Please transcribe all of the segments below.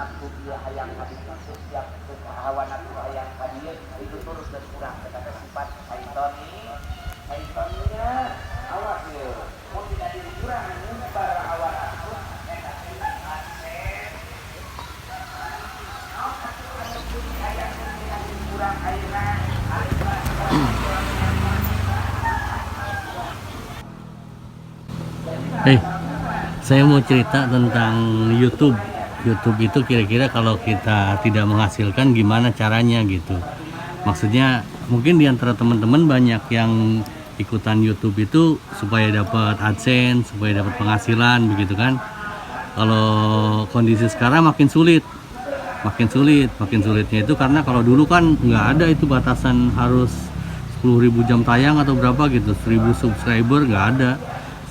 atuh dia hayang hadiah setiap hawa nafsu hayang hadiah itu terus dan kurang tetapi sifat syaitoninya awas ya mau tidak dikurang para hawa nafsu enak akses hayang kurang airna Saya mau cerita tentang YouTube. YouTube itu kira-kira kalau kita tidak menghasilkan gimana caranya gitu. Maksudnya mungkin di antara teman-teman banyak yang ikutan YouTube itu supaya dapat AdSense, supaya dapat penghasilan begitu kan. Kalau kondisi sekarang makin sulit. Makin sulitnya itu karena kalau dulu kan nggak ada itu batasan harus 10.000 jam tayang atau berapa gitu, 1.000 subscriber nggak ada.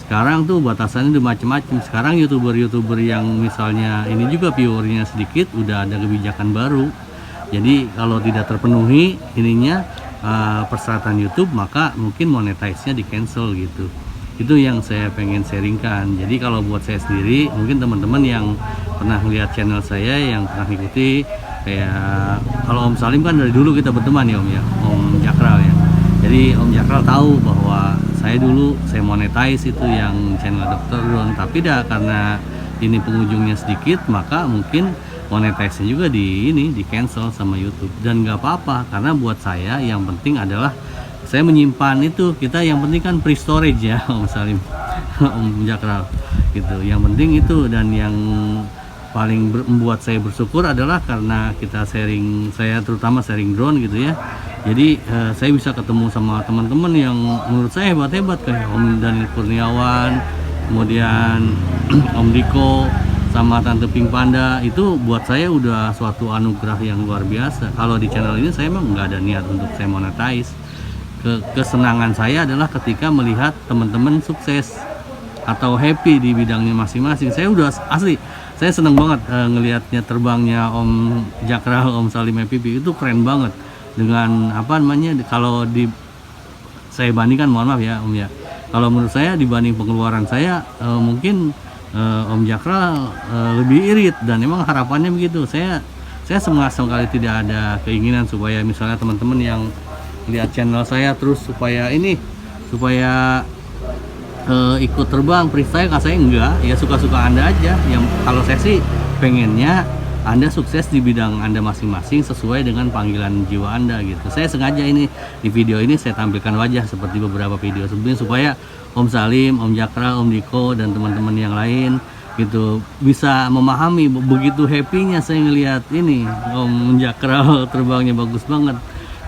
Sekarang tuh batasannya udah macem-macem. Sekarang youtuber yang misalnya ini juga viewernya sedikit udah ada kebijakan baru. Jadi kalau tidak terpenuhi ininya persyaratan YouTube maka mungkin monetize-nya di cancel gitu. Itu yang saya pengen sharingkan. Jadi kalau buat saya sendiri, mungkin teman-teman yang pernah lihat channel saya, yang pernah ikuti, kayak kalau Om Salim kan dari dulu kita berteman ya Om ya, Om Jakral ya. Jadi Om Jakral tahu bahwa saya dulu saya monetize itu yang channel Dr. Drone, tapi dah karena ini pengunjungnya sedikit, maka mungkin monetize-nya juga di cancel sama YouTube. Dan nggak apa-apa, karena buat saya yang penting adalah saya menyimpan itu, kita yang penting kan free storage ya Om Salim, Om Jakral gitu. Yang penting itu, dan yang paling membuat saya bersyukur adalah karena kita sharing, saya terutama sharing drone gitu ya. Jadi saya bisa ketemu sama teman-teman yang menurut saya hebat-hebat kayak Om Daniel Kurniawan, kemudian Om Diko sama Tante Pink Panda. Itu buat saya udah suatu anugerah yang luar biasa. Kalau di channel ini saya memang nggak ada niat untuk saya monetize. Kesenangan saya adalah ketika melihat teman-teman sukses atau happy di bidangnya masing-masing. Saya udah asli, saya seneng banget ngelihatnya terbangnya Om Jakral, Om Salim MPP itu keren banget. Dengan apa namanya, kalau saya bandingkan, mohon maaf ya Om ya, kalau menurut saya dibanding pengeluaran saya mungkin Om Jakral lebih irit, dan memang harapannya begitu. Saya sama sekali tidak ada keinginan supaya misalnya teman-teman yang lihat channel saya terus supaya ikut terbang freestyle. Saya enggak, ya suka-suka Anda aja. Yang kalau saya sih pengennya Anda sukses di bidang Anda masing-masing sesuai dengan panggilan jiwa Anda gitu. Saya sengaja ini di video ini saya tampilkan wajah seperti beberapa video sebelumnya supaya Om Salim, Om Jakral, Om Diko dan teman-teman yang lain gitu bisa memahami. Begitu happy-nya saya ngelihat ini Om Jakral terbangnya bagus banget.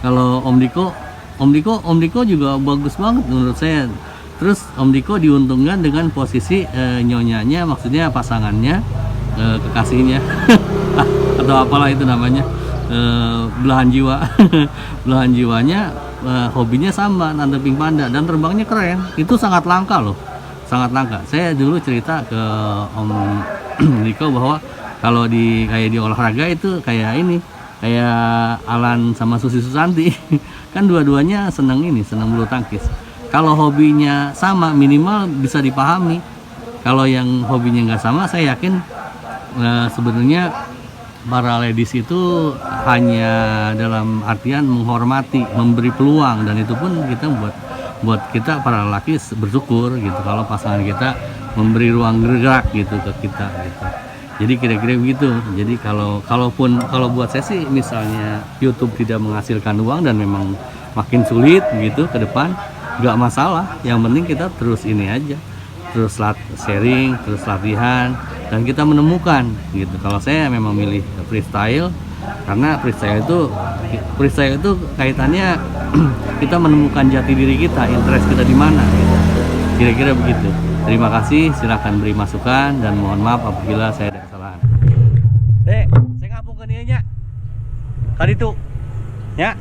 Kalau Om Diko juga bagus banget menurut saya. Terus Om Diko diuntungkan dengan posisi nyonyanya, maksudnya pasangannya, kekasihnya atau apalah itu namanya, belahan jiwa. Belahan jiwanya hobinya sama Tante Pink Panda, dan terbangnya keren. Itu sangat langka loh, sangat langka. Saya dulu cerita ke Om Diko bahwa kalau kayak di olahraga itu kayak Alan sama Susi Susanti kan dua-duanya seneng bulu tangkis. Kalau hobinya sama minimal bisa dipahami. Kalau yang hobinya nggak sama, saya yakin sebenarnya para ladies itu hanya dalam artian menghormati, memberi peluang, dan itu pun kita buat kita para lelaki bersyukur gitu kalau pasangan kita memberi ruang gerak gitu ke kita gitu. Jadi kira-kira begitu. Jadi kalau buat saya sih, misalnya YouTube tidak menghasilkan uang dan memang makin sulit gitu ke depan, nggak masalah. Yang penting kita terus ini aja, terus sharing, terus latihan, dan kita menemukan gitu. Kalau saya memang milih freestyle karena freestyle itu kaitannya kita menemukan jati diri kita, interest kita di mana gitu. Kira-kira begitu. Terima kasih, silakan beri masukan, dan mohon maaf apabila saya ada kesalahan. Saya ngapung ke dia nya. Tadi tuh, ya.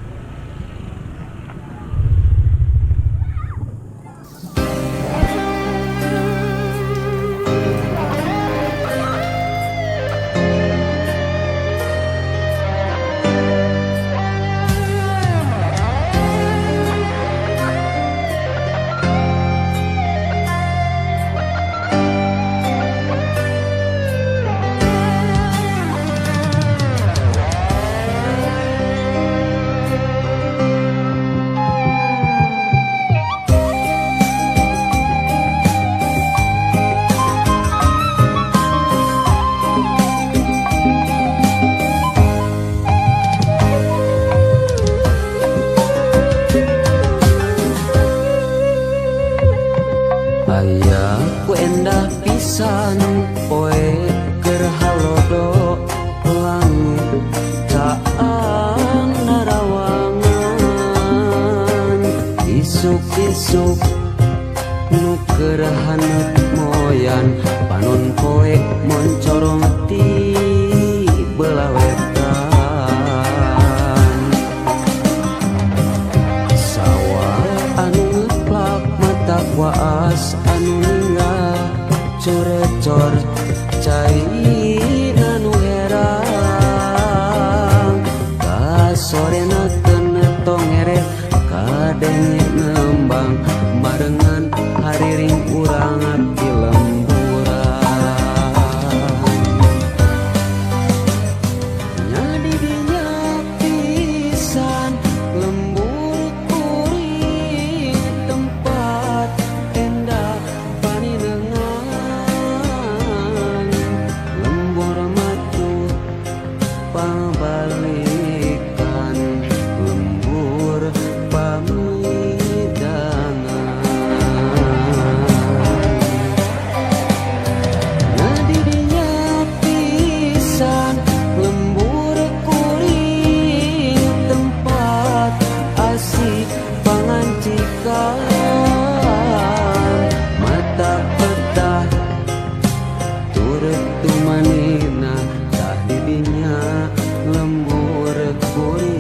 isuk nu kerahanut moyan panon poe moncorong ti belah wetan sawah anu ngeplak mata kuas anu ninggal corecor cai anu herang kasorena kena tongeret kadenge nembang barengan hariring urang abdi lemburan nyadi dinya pisan lembur kuring tempat endah paninengan lembur matu pabalikan lembur pamidangan nyadi dinya pisan lembur kuring tempat asik pangancikan mata petah turut tumanina tah didinya lembur kuring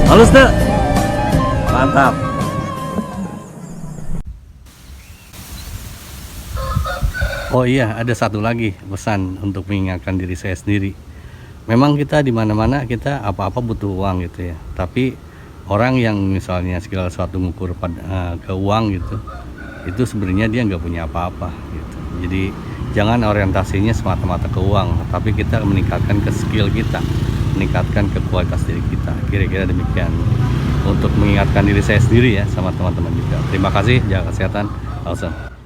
Halus deh, mantap. Oh iya, ada satu lagi pesan untuk mengingatkan diri saya sendiri. Memang kita di mana-mana kita apa-apa butuh uang gitu ya. Tapi orang yang misalnya segala sesuatu mengukur ke uang gitu, itu sebenarnya dia nggak punya apa-apa gitu. Jadi jangan orientasinya semata-mata ke uang, tapi kita meningkatkan ke skill kita, meningkatkan ke kualitas diri kita. Kira-kira demikian untuk mengingatkan diri saya sendiri ya, sama teman-teman juga. Terima kasih, jaga kesehatan. Awesome.